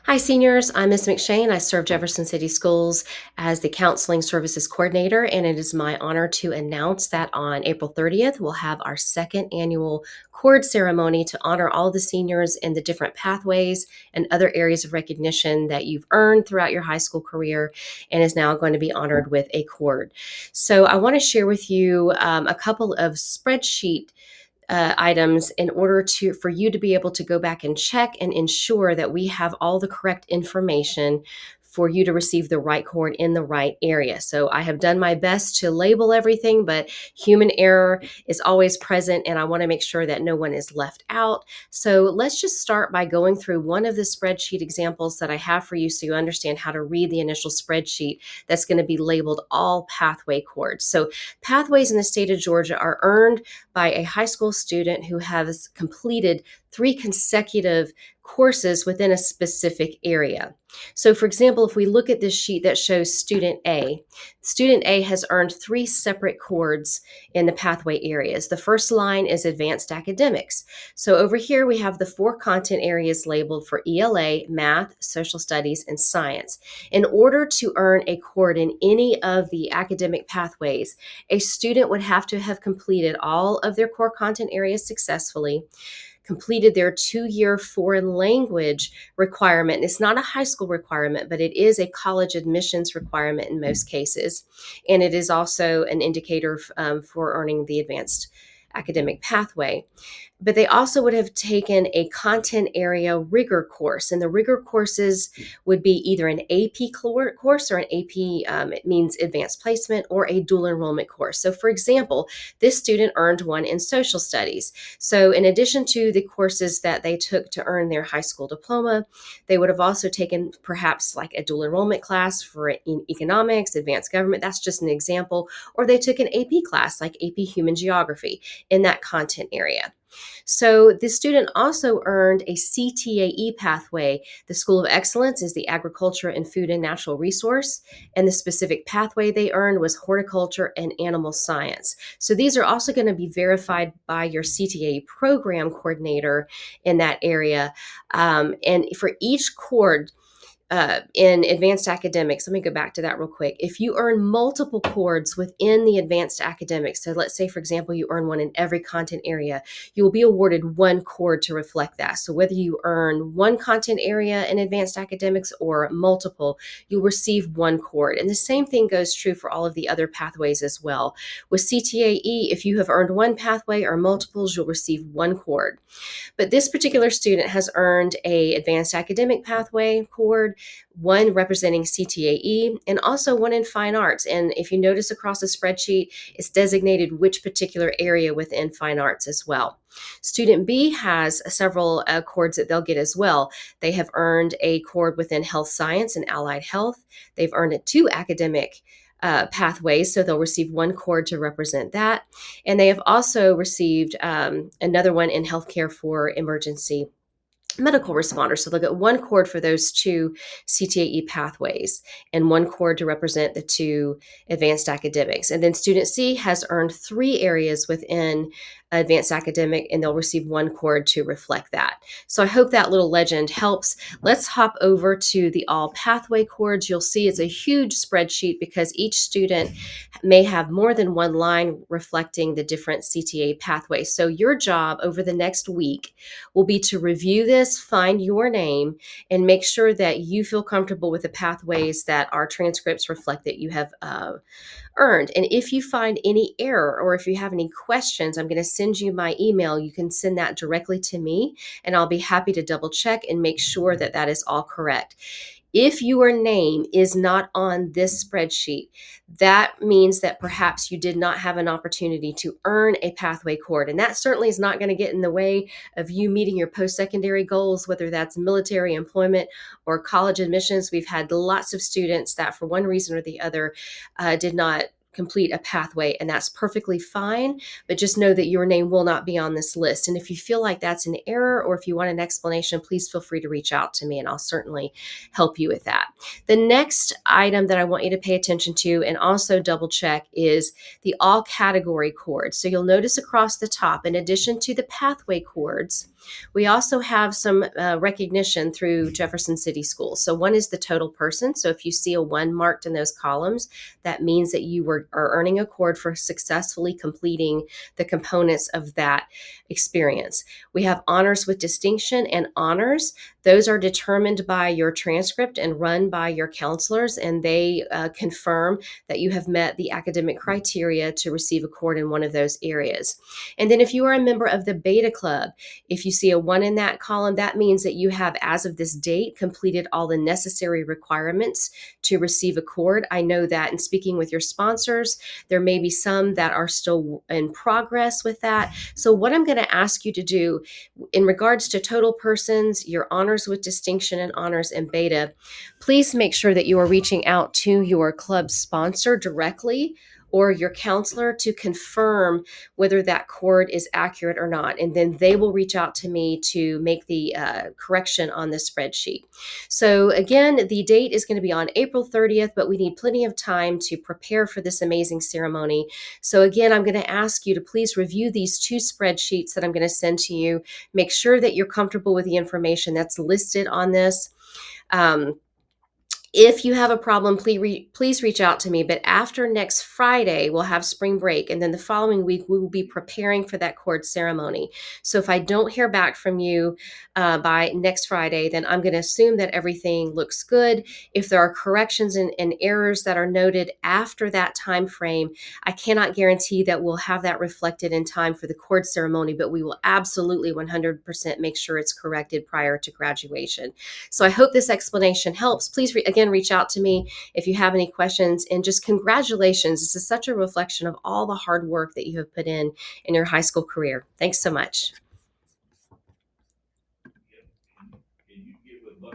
Hi, seniors. I'm Ms. McShane. I serve Jefferson City Schools as the Counseling Services Coordinator, and it is my honor to announce that on April 30th, we'll have our second annual cord ceremony to honor all the seniors in the different pathways and other areas of recognition that you've earned throughout your high school career and is now going to be honored with a cord. So I want to share with you a couple of spreadsheet items in order for you to be able to go back and check and ensure that we have all the correct information for you to receive the right cord in the right area. So I have done my best to label everything, but human error is always present, and I want to make sure that no one is left out. So let's just start by going through one of the spreadsheet examples that I have for you so you understand how to read the initial spreadsheet that's going to be labeled all pathway cords. So pathways in the state of Georgia are earned by a high school student who has completed 3 consecutive courses within a specific area. So, for example, if we look at this sheet that shows student A has earned 3 separate cords in the pathway areas. The first line is advanced academics. So, over here we have the 4 content areas labeled for ELA, math, social studies, and science. In order to earn a cord in any of the academic pathways, a student would have to have completed all of their core content areas successfully, completed their 2-year foreign language requirement. It's not a high school requirement, but it is a college admissions requirement in most cases. And it is also an indicator for earning the advanced academic pathway. But they also would have taken a content area rigor course. And the rigor courses would be either an AP course or an AP, it means advanced placement, or a dual enrollment course. So, for example, this student earned one in social studies. So, in addition to the courses that they took to earn their high school diploma, they would have also taken perhaps like a dual enrollment class for economics, advanced government. That's just an example. Or they took an AP class like AP Human Geography in that content area. So the student also earned a CTAE pathway. The School of Excellence is the Agriculture and Food and Natural Resource, and the specific pathway they earned was Horticulture and Animal Science. So these are also going to be verified by your CTAE program coordinator in that area. And for each cord, in advanced academics, let me go back to that real quick. If you earn multiple cords within the advanced academics, so let's say, for example, you earn one in every content area, you will be awarded 1 cord to reflect that. So whether you earn 1 content area in advanced academics or multiple, you'll receive 1 cord. And the same thing goes true for all of the other pathways as well. With CTAE, if you have earned 1 pathway or multiples, you'll receive 1 cord. But this particular student has earned a advanced academic pathway cord, one representing CTAE, and also one in fine arts. And if you notice across the spreadsheet, it's designated which particular area within fine arts as well. Student B has several cords that they'll get as well. They have earned a cord within health science and allied health. They've earned 2 academic pathways, so they'll receive 1 cord to represent that. And they have also received another one in healthcare for emergency medical responders. So they'll get 1 cord for those 2 CTAE pathways and 1 cord to represent the 2 advanced academics. And then student C has earned 3 areas within advanced academic, and they'll receive 1 cord to reflect that. So I hope that little legend helps. Let's hop over to the all pathway cords. You'll see it's a huge spreadsheet because each student may have more than 1 line reflecting the different CTA pathways. So your job over the next week will be to review this, find your name, and make sure that you feel comfortable with the pathways that our transcripts reflect that you have earned. And if you find any error or if you have any questions, I'm going to send you my email. You can send that directly to me, and I'll be happy to double check and make sure that that is all correct. If your name is not on this spreadsheet, that means that perhaps you did not have an opportunity to earn a pathway cord. And that certainly is not going to get in the way of you meeting your post-secondary goals, whether that's military employment or college admissions. We've had lots of students that for one reason or the other did not complete a pathway, and that's perfectly fine. But just know that your name will not be on this list. And if you feel like that's an error, or if you want an explanation, please feel free to reach out to me, and I'll certainly help you with that. The next item that I want you to pay attention to and also double check is the all category chords. So you'll notice across the top, in addition to the pathway chords, we also have some recognition through Jefferson City Schools. So one is the total person. So if you see a 1 marked in those columns, that means that you are earning a chord for successfully completing the components of that experience. We have honors with distinction and honors. Those are determined by your transcript and run by your counselors, and they confirm that you have met the academic criteria to receive a chord in one of those areas. And then if you are a member of the Beta Club, if you see a 1 in that column, that means that you have, as of this date, completed all the necessary requirements to receive a chord. I know that in speaking with your sponsors, there may be some that are still in progress with that. So what I'm going to ask you to do in regards to total persons, your honors with distinction and honors and beta, please make sure that you are reaching out to your club sponsor directly or your counselor to confirm whether that chord is accurate or not. And then they will reach out to me to make the correction on the spreadsheet. So again, the date is going to be on April 30th, but we need plenty of time to prepare for this amazing ceremony. So again, I'm going to ask you to please review these 2 spreadsheets that I'm going to send to you. Make sure that you're comfortable with the information that's listed on this. If you have a problem, please reach out to me. But after next Friday, we'll have spring break. And then the following week, we will be preparing for that chord ceremony. So if I don't hear back from you by next Friday, then I'm going to assume that everything looks good. If there are corrections and errors that are noted after that time frame, I cannot guarantee that we'll have that reflected in time for the chord ceremony, but we will absolutely 100% make sure it's corrected prior to graduation. So I hope this explanation helps. Please, again, reach out to me if you have any questions. And just congratulations. This is such a reflection of all the hard work that you have put in your high school career. Thanks so much.